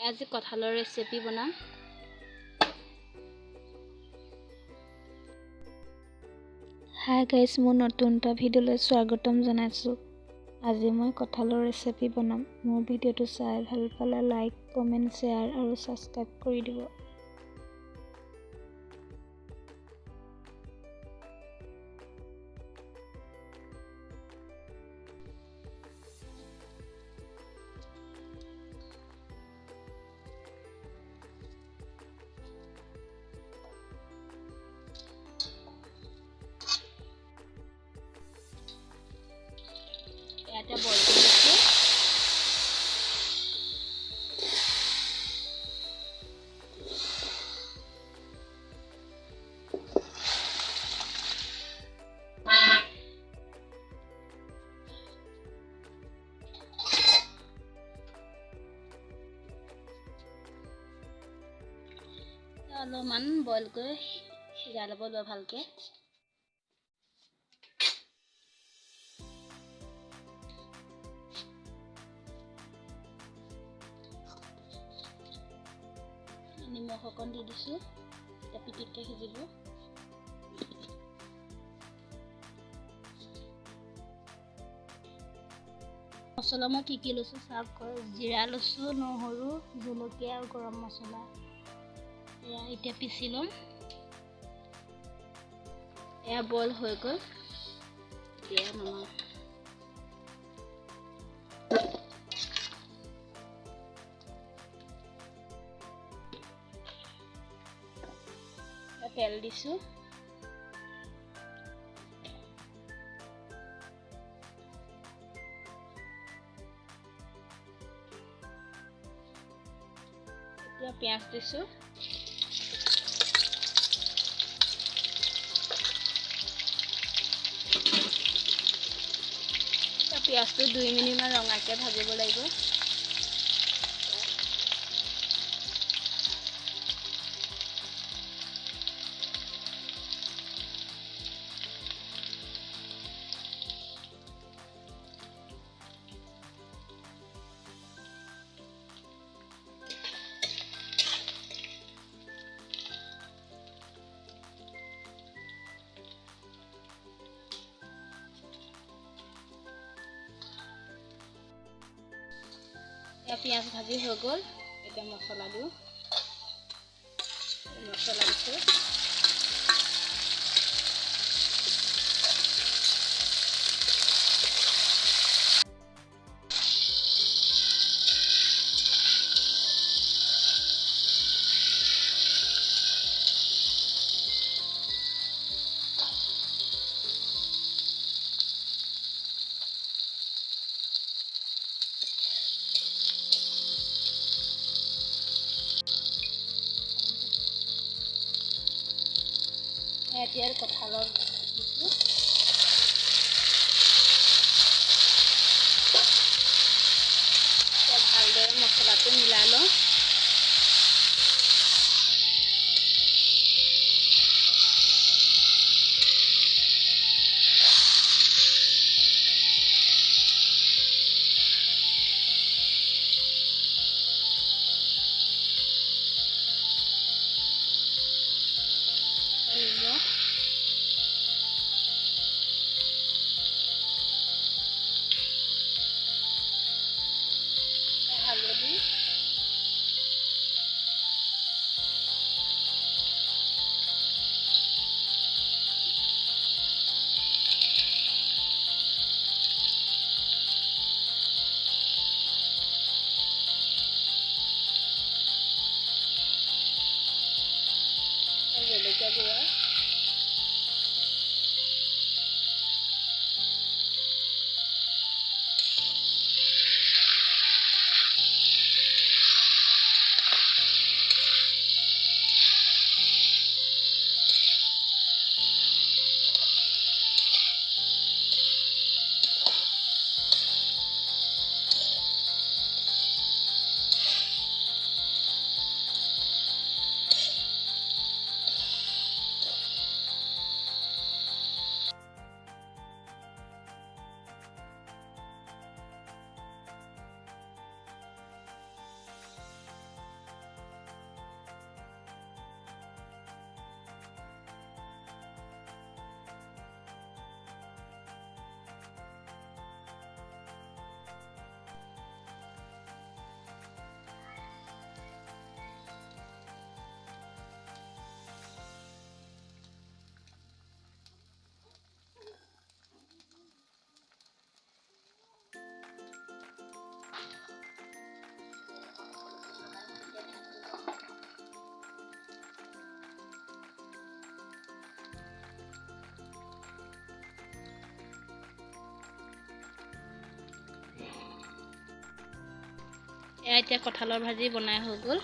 আজি কঁঠালৰ ৰেচিপি বনাম। হাই গাইজ, মোৰ নতুন এটা ভিডিঅ'লৈ স্বাগতম জনাইছোঁ। আজি মই কঁঠালৰ ৰেচিপি বনাম। মোৰ ভিডিঅ'টো চাই ভাল পালে লাইক, কমেণ্ট, শ্বেয়াৰ আৰু ছাবস্ক্ৰাইব কৰি দিব। এটা বইল কৰিছোঁ। অলপমান বইল কৰি সিজাই ল'ব লাগিব ভালকে। নিমখ অকণ দি দিছোঁ, এতিয়া পিটিককে সিজিব। মছলা মই কি লৈছোঁ চাৰ্ভ কৰোঁ। জিৰা লৈছোঁ, নহৰু, জলকীয়া আৰু গৰম মছলা। এয়া এতিয়া পিচি ল'ম। এয়া বইল হৈ গ'ল, এতিয়া নমাম। তেল দিছোঁ। এতিয়া পিঁয়াজ দিছোঁ। পিঁয়াজটো 2 মিনিটমান ৰঙাকৈ ভাজিব লাগিব। পিঁয়াজ ভাজি হৈ গ'ল, এতিয়া মছলা দিওঁ। মছলা দিছোঁ। এতিয়া কঁঠালৰ দিছোঁ। ভালদৰে মছলাটো মিলাই লওঁ। হালধি, জলকীয়া গুড়া, এয়া এতিয়া কঁঠালৰ ভাজি বনাই হৈ গ'ল।